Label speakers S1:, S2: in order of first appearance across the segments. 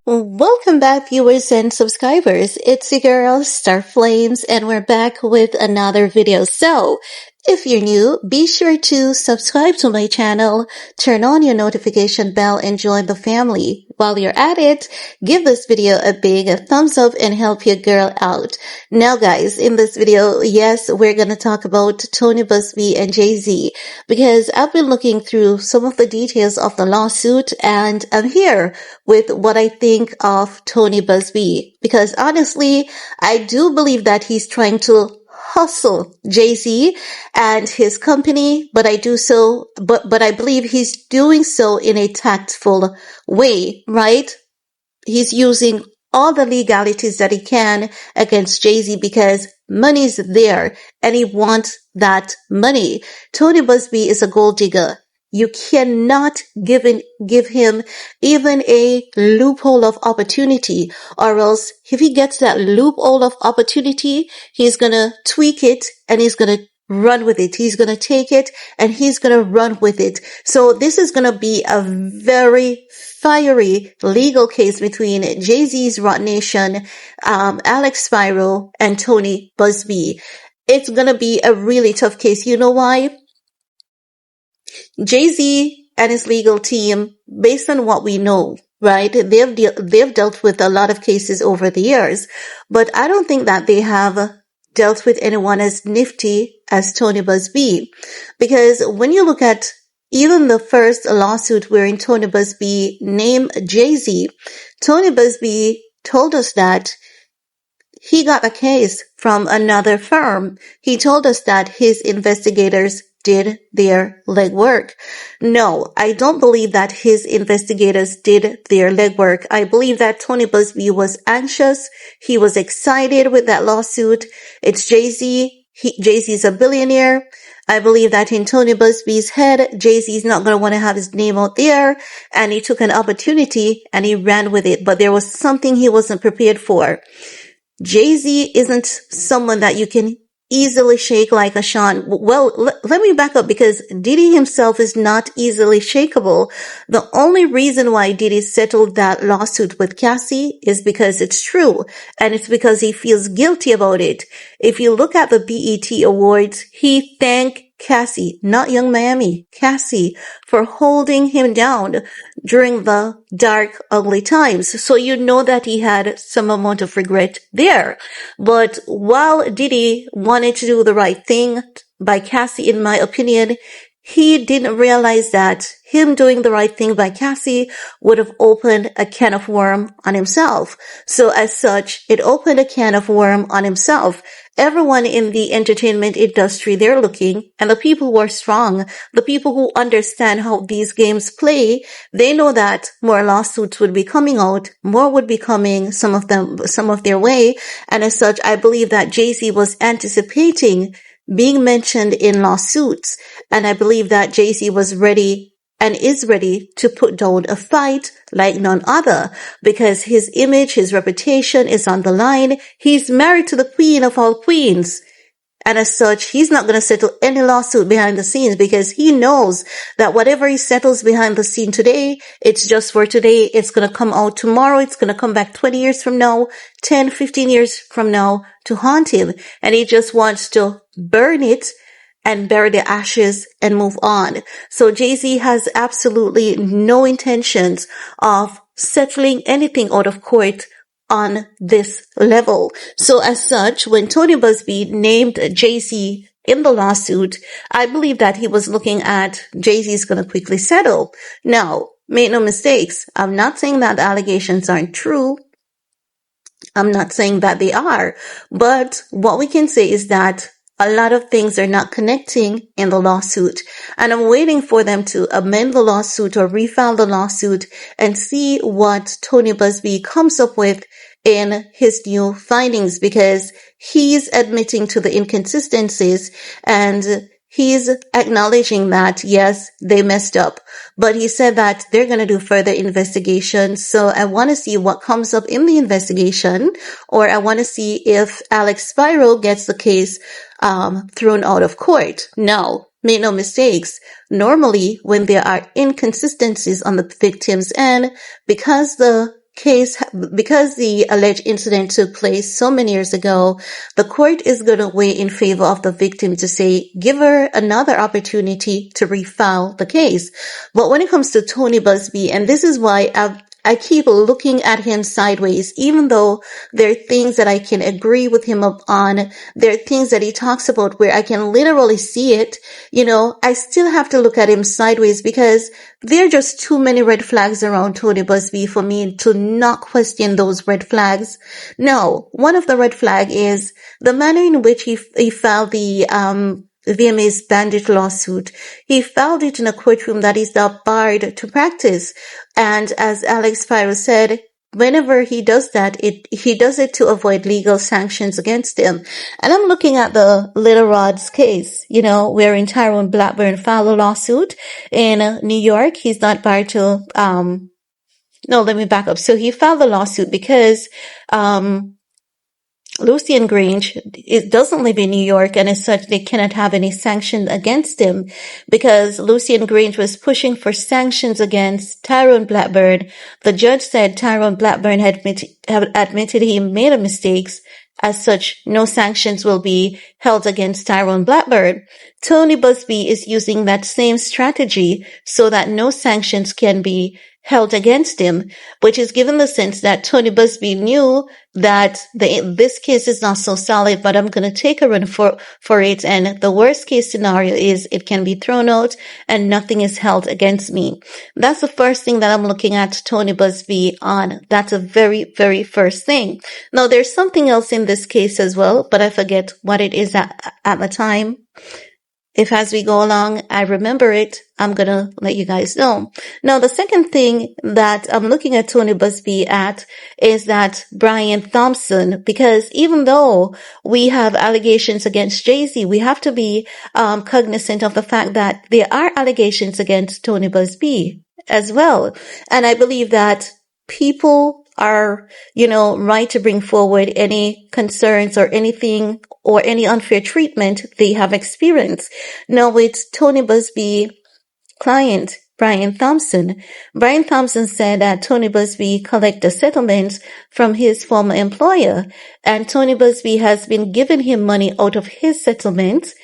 S1: Welcome back, viewers and subscribers. It's your girl, Star Flames, and we're back with another video. So, if you're new, be sure to subscribe to my channel, turn on your notification bell, and join the family. While you're at it, give this video a big thumbs up and help your girl out. Now guys, in this video, yes, we're gonna talk about Tony Buzbee and jayz, because I've been looking through some of the details of the lawsuit, and I'm here with what I think of Tony Buzbee, because honestly, I do believe that he's trying to hustle jayz and his company, but I believe he's doing so in a tactful way, right? He's using all the legalities that he can against jayz because money's there and he wants that money. Tony Buzbee is a gold digger. You cannot give him even a loophole of opportunity, or else if he gets that loophole of opportunity, he's gonna tweak it and he's gonna run with it. He's gonna take it and he's gonna run with it. So this is gonna be a very fiery legal case between jayz's Rocknation, alexspiro, and Tony Buzbee. It's gonna be a really tough case. You know why? jayz and his legal team, based on what we know, right? They've dealt with a lot of cases over the years, but I don't think that they have dealt with anyone as nifty as Tony Buzbee, because when you look at even the first lawsuit wherein Tony Buzbee named jayz, Tony Buzbee told us that he got a case from another firm. He told us that his investigators did their legwork. No, I don't believe that his investigators did their legwork. I believe that Tony Buzbee was anxious. He was excited with that lawsuit. It's jayz. jayz is a billionaire. I believe that in Tony Buzbee's head, jayz is not going to want to have his name out there, and he took an opportunity and he ran with it. But there was something he wasn't prepared for. jayz isn't someone that you can easily shake like a Sean. Well, let me back up, because Diddy himself is not easily shakeable. The only reason why Diddy settled that lawsuit with Cassie is because it's true, and it's because he feels guilty about it. If you look at the BET Awards, he thanked Cassie, not Young Miami, Cassie, for holding him down during the dark, ugly times. So you know that he had some amount of regret there. But while Diddy wanted to do the right thing by Cassie, in my opinion, he didn't realize that him doing the right thing by Cassie would have opened a can of worm on himself. So as such, it opened a can of worm on himself. Everyone in the entertainment industry, they're looking, and the people who are strong, the people who understand how these games play, they know that more lawsuits would be coming out, more would be coming, some of their way, and as such, I believe that jayz was anticipating being mentioned in lawsuits, and I believe that jayz was ready and is ready to put down a fight like none other, because his image, his reputation is on the line. He's married to the queen of all queens. And as such, he's not going to settle any lawsuit behind the scenes, because he knows that whatever he settles behind the scene today, it's just for today. It's going to come out tomorrow. It's going to come back 20 years from now, 10, 15 years from now to haunt him. And he just wants to burn it and bury the ashes and move on. So jayz has absolutely no intentions of settling anything out of court on this level. So as such, when Tony Buzbee named jayz in the lawsuit, I believe that he was looking at jayz is going to quickly settle. Now, make no mistakes, I'm not saying that the allegations aren't true. I'm not saying that they are. But what we can say is that a lot of things are not connecting in the lawsuit, and I'm waiting for them to amend the lawsuit or refile the lawsuit and see what Tony Buzbee comes up with in his new findings, because he's admitting to the inconsistencies and he's acknowledging that, yes, they messed up, but he said that they're going to do further investigation. So I want to see what comes up in the investigation, or I want to see if alexspiro gets the case thrown out of court. Now, make no mistakes, normally when there are inconsistencies on the victim's end, because the case, because the alleged incident took place so many years ago, the court is going to weigh in favor of the victim to say, give her another opportunity to refile the case. But when it comes to Tony Buzbee, and this is why I keep looking at him sideways, even though there are things that I can agree with him on. There are things that he talks about where I can literally see it. I still have to look at him sideways because there are just too many red flags around Tony Buzbee for me to not question those red flags. No, one of the red flag is the manner in which he filed the, VMA's bandit lawsuit. He filed it in a courtroom that is not barred to practice. And as alexspiro said, whenever he does that, he does it to avoid legal sanctions against him. And I'm looking at the Little Rod's case, wherein Tyrone Blackburn filed a lawsuit in New York. He's not barred to, no, let me back up. So he filed a lawsuit because, Lucian Grange doesn't live in New York, and as such, they cannot have any sanction against him because Lucian Grange was pushing for sanctions against Tyrone Blackburn. The judge said Tyrone Blackburn had admitted he made mistakes. As such, no sanctions will be held against Tyrone Blackburn. Tony Buzbee is using that same strategy so that no sanctions can be held against him, which is given the sense that Tony Buzbee knew that this case is not so solid, but I'm going to take a run for it. And the worst case scenario is it can be thrown out and nothing is held against me. That's the first thing that I'm looking at Tony Buzbee on. That's a very, very first thing. Now, there's something else in this case as well, but I forget what it is at the time. If as we go along, I remember it, I'm going to let you guys know. Now, the second thing that I'm looking at Tony Buzbee at is that Brian Thompson, because even though we have allegations against jayz, we have to be cognizant of the fact that there are allegations against Tony Buzbee as well. And I believe that people are, right to bring forward any concerns or anything or any unfair treatment they have experienced. Now, with Tony Buzbee client, Brian Thompson said that Tony Buzbee collected settlements from his former employer, and Tony Buzbee has been giving him money out of his settlement,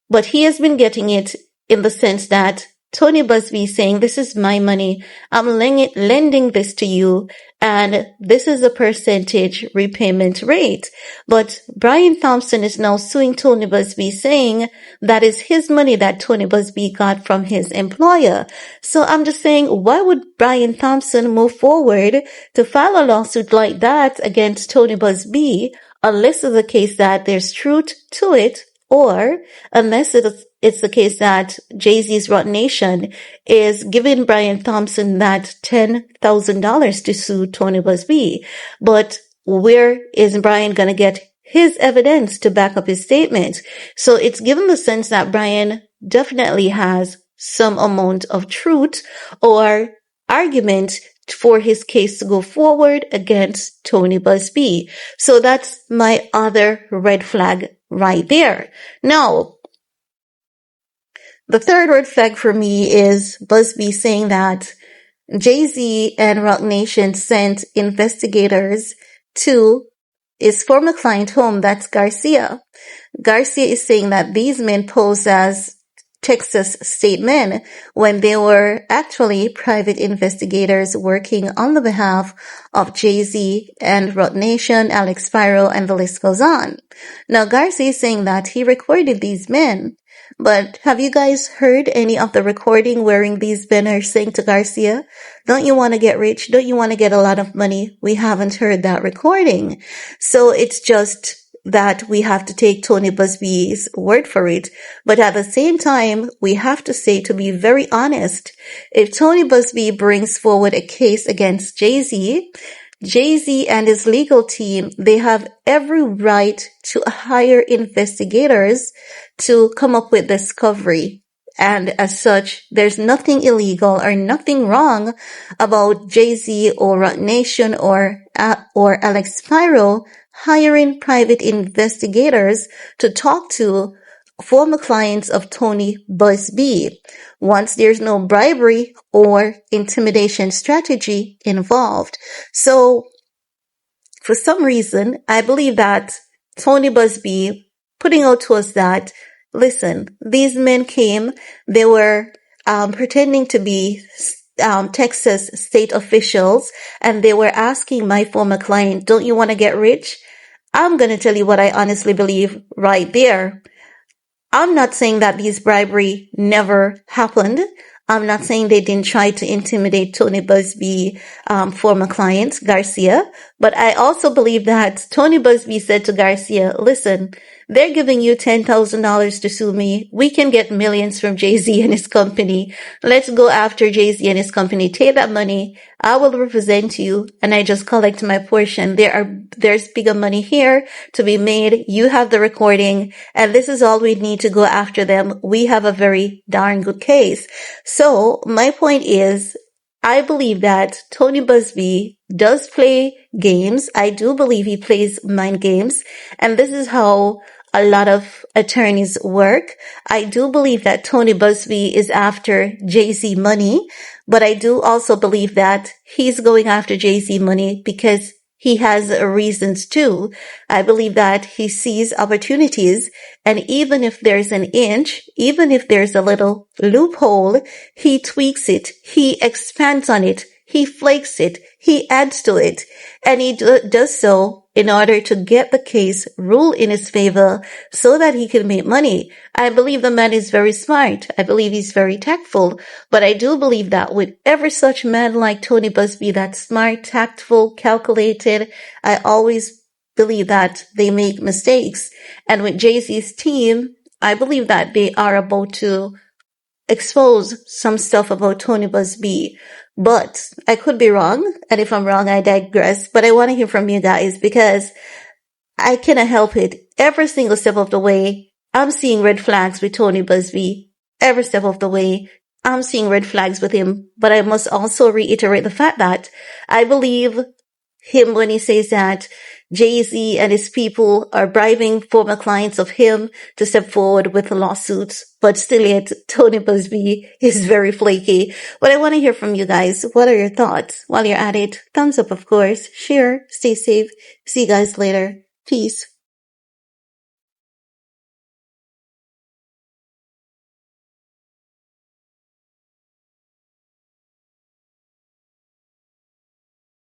S1: but he has been getting it in the sense that Tony Buzbee saying, this is my money, I'm lending this to you, and this is a percentage repayment rate. But Brian Thompson is now suing Tony Buzbee saying that is his money that Tony Buzbee got from his employer. So I'm just saying, why would Brian Thompson move forward to file a lawsuit like that against Tony Buzbee unless it's the case that there's truth to it, or unless it's the case that jayz's Rocnation is giving Brian Thompson that $10,000 to sue Tony Buzbee. But where is Brian going to get his evidence to back up his statement? So it's given the sense that Brian definitely has some amount of truth or argument for his case to go forward against Tony Buzbee. So that's my other red flag right there. Now, the third red flag for me is Buzbee saying that jayz and Rocnation sent investigators to his former client home, that's Garcia. Garcia is saying that these men posed as Texas state men when they were actually private investigators working on the behalf of jayz and Rocnation, alexspiro, and the list goes on. Now, Garcia is saying that he recorded these men, but have you guys heard any of the recording wherein these men are saying to Garcia, don't you want to get rich? Don't you want to get a lot of money? We haven't heard that recording. So it's just that we have to take Tony Buzbee's word for it. But at the same time, we have to say, to be very honest, if Tony Buzbee brings forward a case against jayz and his legal team, they have every right to hire investigators to come up with discovery. And as such, there's nothing illegal or nothing wrong about jayz or Rocnation or alexspiro hiring private investigators to talk to former clients of Tony Buzbee once there's no bribery or intimidation strategy involved. So for some reason, I believe that Tony Buzbee putting out to us that, listen, these men came, they were pretending to be Texas state officials, and they were asking my former client, don't you want to get rich? I'm going to tell you what I honestly believe right there. I'm not saying that these bribery never happened. I'm not saying they didn't try to intimidate Tony Buzbee, former client, Garcia. But I also believe that Tony Buzbee said to Garcia, listen, they're giving you $10,000 to sue me. We can get millions from Jay-Z and his company. Let's go after Jay-Z and his company. Take that money. I will represent you, and I just collect my portion. There's bigger money here to be made. You have the recording, and this is all we need to go after them. We have a very darn good case. So my point is, I believe that Tony Buzbee does play games. I do believe he plays mind games, and this is how a lot of attorneys work. I do believe that Tony Buzbee is after Jay-Z money, but I do also believe that he's going after Jay-Z money because he has reasons too. I believe that he sees opportunities, and even if there's an inch, even if there's a little loophole, he tweaks it, he expands on it, he flakes it, he adds to it, and he does so in order to get the case ruled in his favor so that he can make money. I believe the man is very smart. I believe he's very tactful. But I do believe that with every such man like Tony Buzbee that's smart, tactful, calculated, I always believe that they make mistakes. And with Jay-Z's team, I believe that they are about to expose some stuff about Tony Buzbee. But I could be wrong, and if I'm wrong, I digress. But I want to hear from you guys because I cannot help it. Every single step of the way, I'm seeing red flags with Tony Buzbee. Every step of the way, I'm seeing red flags with him. But I must also reiterate the fact that I believe him when he says that Jay-Z and his people are bribing former clients of him to step forward with lawsuits, but still yet Tony Buzbee is very flaky. But I want to hear from you guys. What are your thoughts? While you're at it, thumbs up, of course, share, stay safe. See you guys later. Peace.